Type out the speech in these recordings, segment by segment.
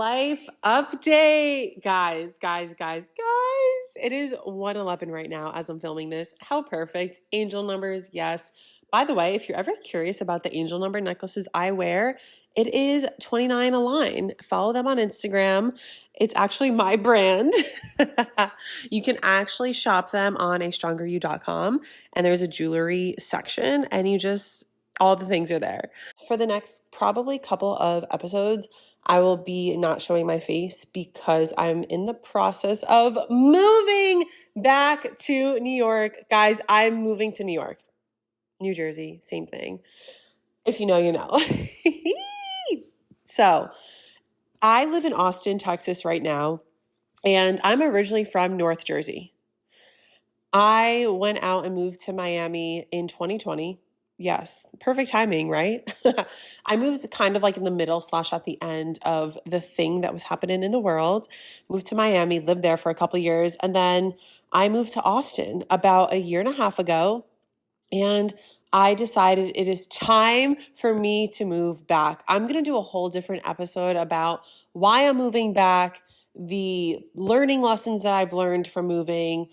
life update. Guys. It is 1:11 right now as I'm filming this. How perfect. Angel numbers, yes. By the way, if you're ever curious about the angel number necklaces I wear, it is 29 a line. Follow them on Instagram. It's actually my brand. You can actually shop them on astrongeryou.com, and there's a jewelry section, and all the things are there. For the next probably couple of episodes, I will be not showing my face because I'm in the process of moving back to New York. Guys, I'm moving to New York. New Jersey, same thing. If you know, you know. So, I live in Austin, Texas right now, and I'm originally from North Jersey. I went out and moved to Miami in 2020. Yes, perfect timing, right? I moved kind of like in the middle / at the end of the thing that was happening in the world. Moved to Miami, lived there for a couple of years, and then I moved to Austin about a year and a half ago, and I decided it is time for me to move back. I'm going to do a whole different episode about why I'm moving back, the learning lessons that I've learned from moving,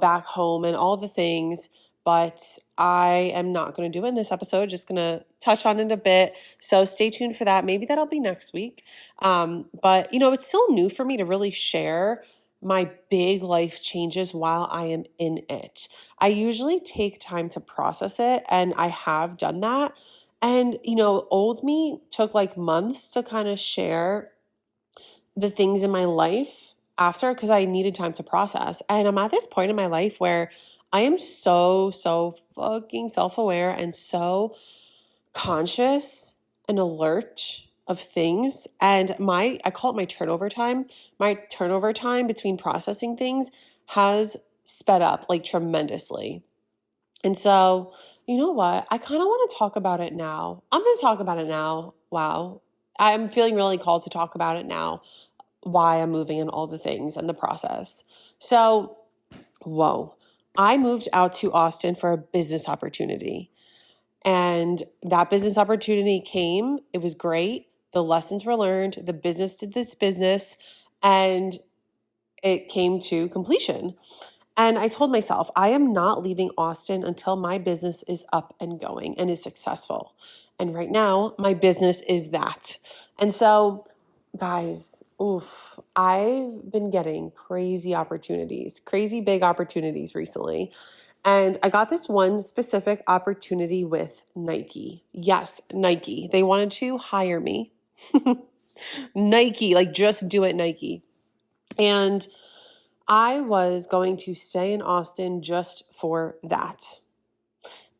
back home and all the things. But I am not going to do it in this episode, just going to touch on it a bit. So stay tuned for that. Maybe that'll be next week. But it's still new for me to really share my big life changes while I am in it. I usually take time to process it, and I have done that. And, old me took like months to kind of share the things in my life after, because I needed time to process. And I'm at this point in my life where I am so fucking self-aware and so conscious and alert of things. And I call it my turnover time. My turnover time between processing things has sped up like tremendously. And so, you know what? I kind of want to talk about it now. I'm going to talk about it now. Wow. I'm feeling really called to talk about it now. Why I'm moving and all the things and the process. So, I moved out to Austin for a business opportunity. And that business opportunity came. It was great. The lessons were learned. The business did this business, and it came to completion. And I told myself, I am not leaving Austin until my business is up and going and is successful. And right now, my business is that. And so, guys, I've been getting crazy big opportunities recently. And I got this one specific opportunity with Nike. Yes, Nike. They wanted to hire me. Nike, like just do it, Nike. And I was going to stay in Austin just for that.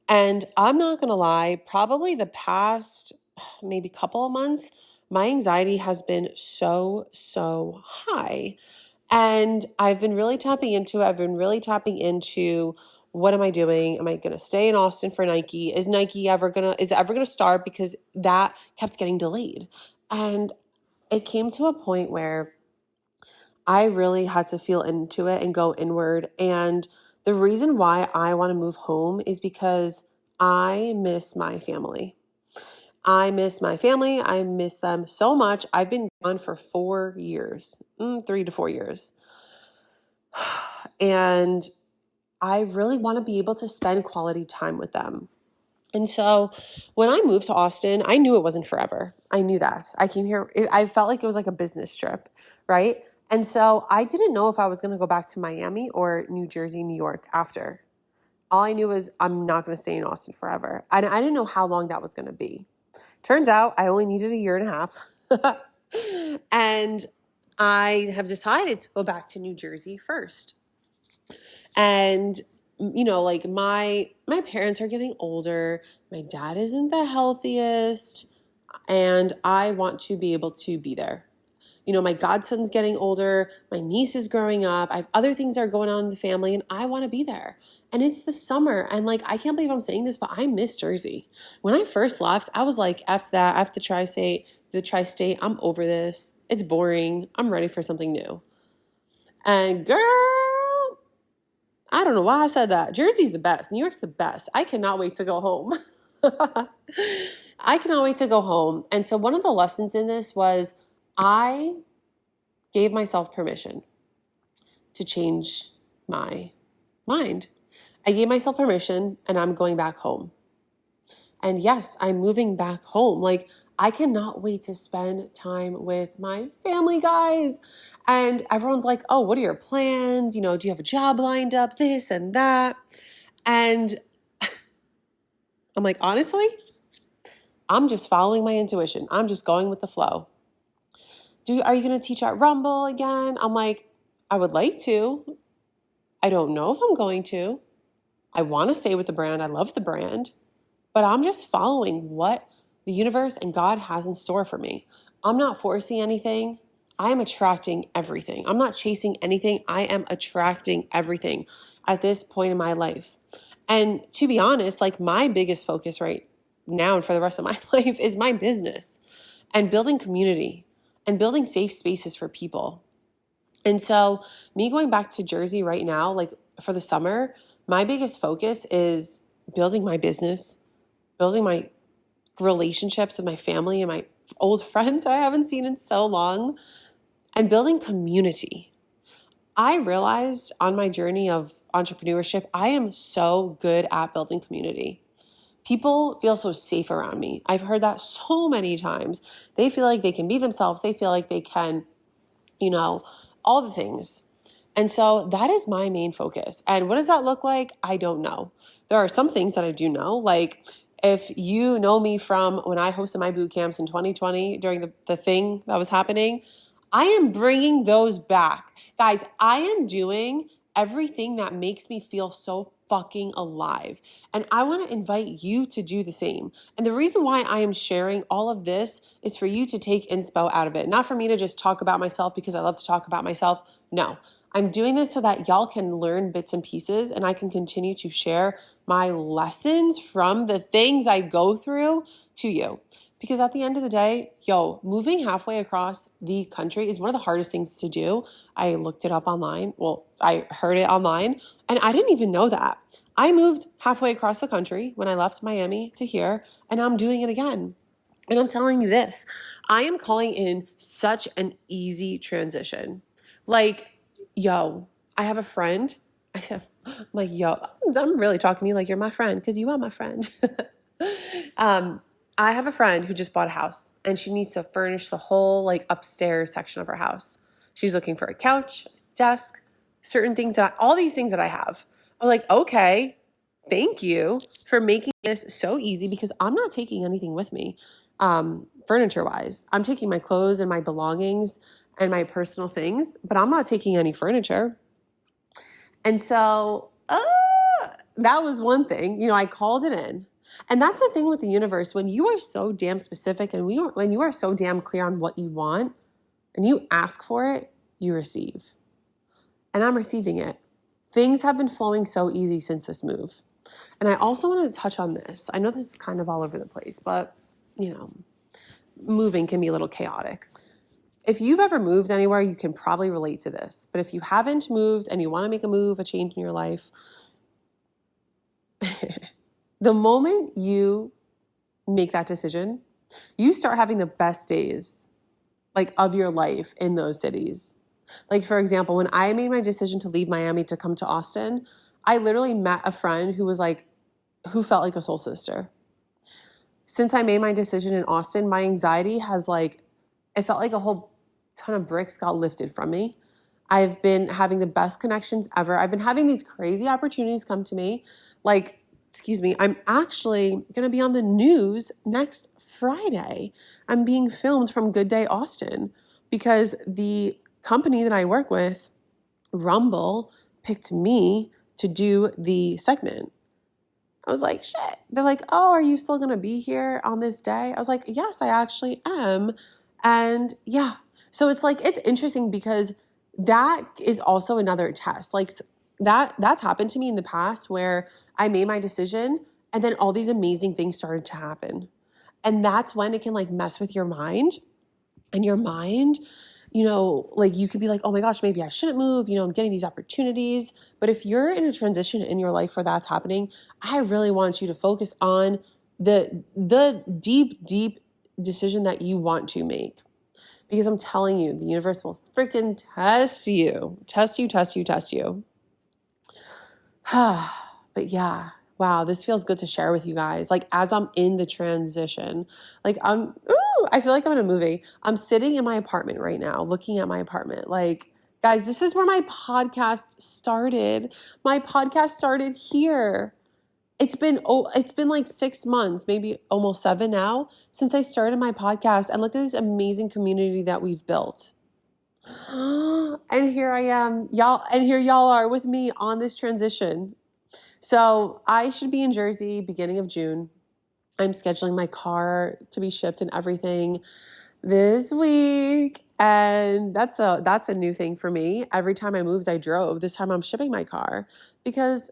And I'm not going to lie, probably the past maybe couple of months, my anxiety has been so high. And I've been really tapping into it. I've been really tapping into, what am I doing? Am I going to stay in Austin for Nike? Is it ever going to start? Because that kept getting delayed. And it came to a point where I really had to feel into it and go inward. And the reason why I want to move home is because I miss my family. I miss my family. I miss them so much. I've been gone for 4 years, 3 to 4 years. And I really want to be able to spend quality time with them. And so when I moved to Austin, I knew it wasn't forever. I knew that. I came here, I felt like it was like a business trip, right? And so I didn't know if I was going to go back to Miami or New Jersey, New York after. All I knew was I'm not going to stay in Austin forever. And I didn't know how long that was going to be. Turns out I only needed a year and a half. And I have decided to go back to New Jersey first. And, like my parents are getting older. My dad isn't the healthiest. And I want to be able to be there. My godson's getting older. My niece is growing up. I have other things that are going on in the family, and I want to be there. And it's the summer. And I can't believe I'm saying this, but I miss Jersey. When I first left, I was like, F that, F the tri-state. I'm over this. It's boring. I'm ready for something new. And girl, I don't know why I said that. Jersey's the best. New York's the best. I cannot wait to go home. I cannot wait to go home. And so one of the lessons in this was, I gave myself permission to change my mind. I gave myself permission and I'm going back home. And yes, I'm moving back home. Like, I cannot wait to spend time with my family, guys. And everyone's like, oh, what are your plans? Do you have a job lined up? This and that. And I'm like, honestly, I'm just following my intuition. I'm just going with the flow. Are you going to teach at Rumble again? I'm like, I would like to. I don't know if I'm going to. I want to stay with the brand. I love the brand. But I'm just following what the universe and God has in store for me. I'm not forcing anything. I am attracting everything. I'm not chasing anything. I am attracting everything at this point in my life. And to be honest, like, my biggest focus right now and for the rest of my life is my business and building community and building safe spaces for people. And so me going back to Jersey right now, like for the summer, my biggest focus is building my business, building my relationships with my family and my old friends that I haven't seen in so long, and building community. I realized on my journey of entrepreneurship, I am so good at building community. People feel so safe around me. I've heard that so many times. They feel like they can be themselves. They feel like they can, all the things. And so that is my main focus. And what does that look like? I don't know. There are some things that I do know. Like, if you know me from when I hosted my boot camps in 2020 during the thing that was happening, I am bringing those back. Guys, I am doing everything that makes me feel so fucking alive. And I want to invite you to do the same. And the reason why I am sharing all of this is for you to take inspo out of it. Not for me to just talk about myself because I love to talk about myself. No, I'm doing this so that y'all can learn bits and pieces and I can continue to share my lessons from the things I go through to you. Because at the end of the day, moving halfway across the country is one of the hardest things to do. I looked it up online. Well, I heard it online and I didn't even know that. I moved halfway across the country when I left Miami to here, and I'm doing it again. And I'm telling you this, I am calling in such an easy transition. Like, I have a friend. I said, I'm really talking to you like you're my friend because you are my friend. I have a friend who just bought a house and she needs to furnish the whole like upstairs section of her house. She's looking for a couch, desk, certain things all these things that I have. I'm like, okay, thank you for making this so easy because I'm not taking anything with me, furniture wise. I'm taking my clothes and my belongings and my personal things, but I'm not taking any furniture. And so that was one thing, I called it in. And that's the thing with the universe. When you are so damn specific and when you are so damn clear on what you want and you ask for it, you receive. And I'm receiving it. Things have been flowing so easy since this move. And I also want to touch on this. I know this is kind of all over the place, but, moving can be a little chaotic. If you've ever moved anywhere, you can probably relate to this. But if you haven't moved and you want to make a move, a change in your life, the moment you make that decision, you start having the best days of your life in those cities. Like, for example, when I made my decision to leave Miami to come to Austin, I literally met a friend who felt like a soul sister. Since I made my decision in Austin, my anxiety has it felt like a whole ton of bricks got lifted from me. I've been having the best connections ever. I've been having these crazy opportunities come to me. I'm actually going to be on the news next Friday. I'm being filmed from Good Day Austin because the company that I work with, Rumble, picked me to do the segment. I was like, shit. They're like, oh, are you still going to be here on this day? I was like, yes, I actually am. And yeah, so it's interesting because that is also another test. That's happened to me in the past where I made my decision and then all these amazing things started to happen. And that's when it can mess with your mind, and your mind, you could be like, oh my gosh, maybe I shouldn't move. I'm getting these opportunities. But if you're in a transition in your life where that's happening, I really want you to focus on the deep, deep decision that you want to make. because I'm telling you, the universe will freaking test you. But yeah, wow, this feels good to share with you guys. Like as I'm in the transition, I feel like I'm in a movie. I'm sitting in my apartment right now, looking at my apartment. Like, guys, this is where my podcast started. My podcast started here. It's been like 6 months, maybe almost 7 now, since I started my podcast. And look at this amazing community that we've built. And here I am, y'all, and here y'all are with me on this transition. So I should be in Jersey beginning of June. I'm scheduling my car to be shipped and everything this week. And that's a new thing for me. Every time I moved, I drove. This time I'm shipping my car because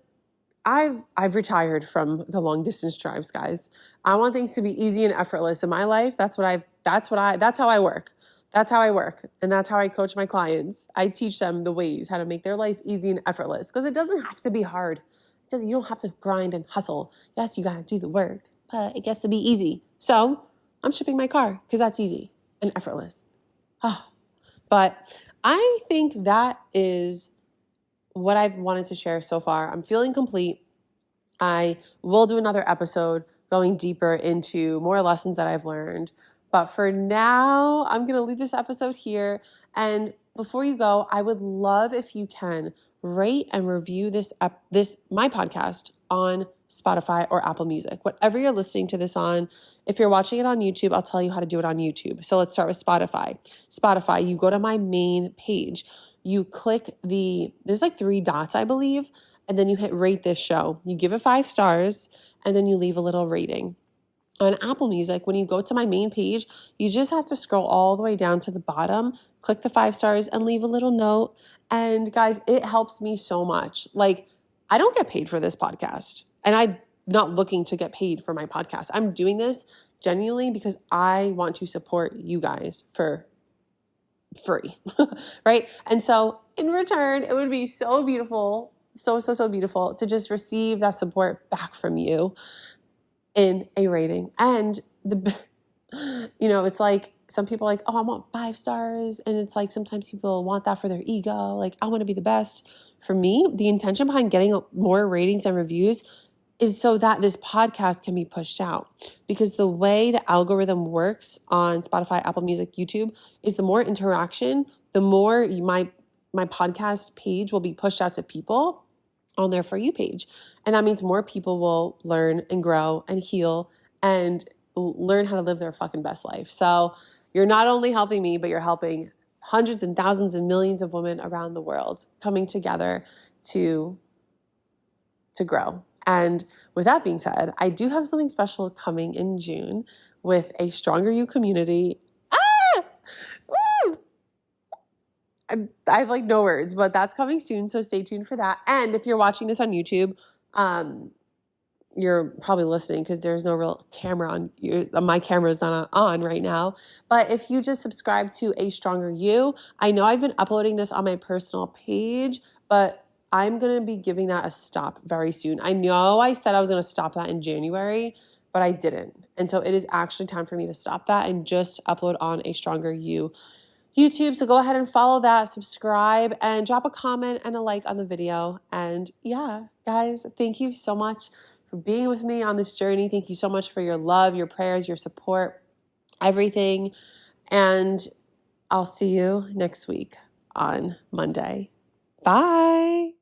I've retired from the long distance drives, guys. I want things to be easy and effortless in my life. That's how I work. That's how I work. And that's how I coach my clients. I teach them the ways how to make their life easy and effortless because it doesn't have to be hard. You don't have to grind and hustle. Yes, you got to do the work, but it gets to be easy. So I'm shipping my car because that's easy and effortless. But I think that is what I've wanted to share so far. I'm feeling complete. I will do another episode going deeper into more lessons that I've learned. But for now, I'm going to leave this episode here. And before you go, I would love if you can rate and review my podcast on Spotify or Apple Music, whatever you're listening to this on. If you're watching it on YouTube, I'll tell you how to do it on YouTube. So let's start with Spotify. Spotify, you go to my main page. You click there's like 3 dots, I believe, and then you hit rate this show. You give it 5 stars, and then you leave a little rating. On Apple Music, when you go to my main page, you just have to scroll all the way down to the bottom, click the 5 stars, and leave a little note. And guys, it helps me so much. Like, I don't get paid for this podcast, and I'm not looking to get paid for my podcast. I'm doing this genuinely because I want to support you guys for free, right? And so in return, it would be so beautiful, so beautiful to receive that support back from you in a rating. And it's like some people are like, oh, I want 5 stars. And it's like, sometimes people want that for their ego. Like, I want to be the best. For me, the intention behind getting more ratings and reviews is so that this podcast can be pushed out. Because the way the algorithm works on Spotify, Apple Music, YouTube is the more interaction, the more my podcast page will be pushed out to people on their For You page. And that means more people will learn and grow and heal and learn how to live their fucking best life. So you're not only helping me, but you're helping hundreds and thousands and millions of women around the world coming together to grow. And with that being said, I do have something special coming in June with a Stronger You community. Woo! I have like no words, but that's coming soon. So stay tuned for that. And if you're watching this on YouTube, you're probably listening because there's no real camera on. My camera is not on right now. But if you just subscribe to A Stronger You, I know I've been uploading this on my personal page, but I'm going to be giving that a stop very soon. I know I said I was going to stop that in January, but I didn't. And so it is actually time for me to stop that and just upload on A Stronger You YouTube. So go ahead and follow that, subscribe, and drop a comment and a like on the video. And yeah, guys, thank you so much for being with me on this journey. Thank you so much for your love, your prayers, your support, everything. And I'll see you next week on Monday. Bye.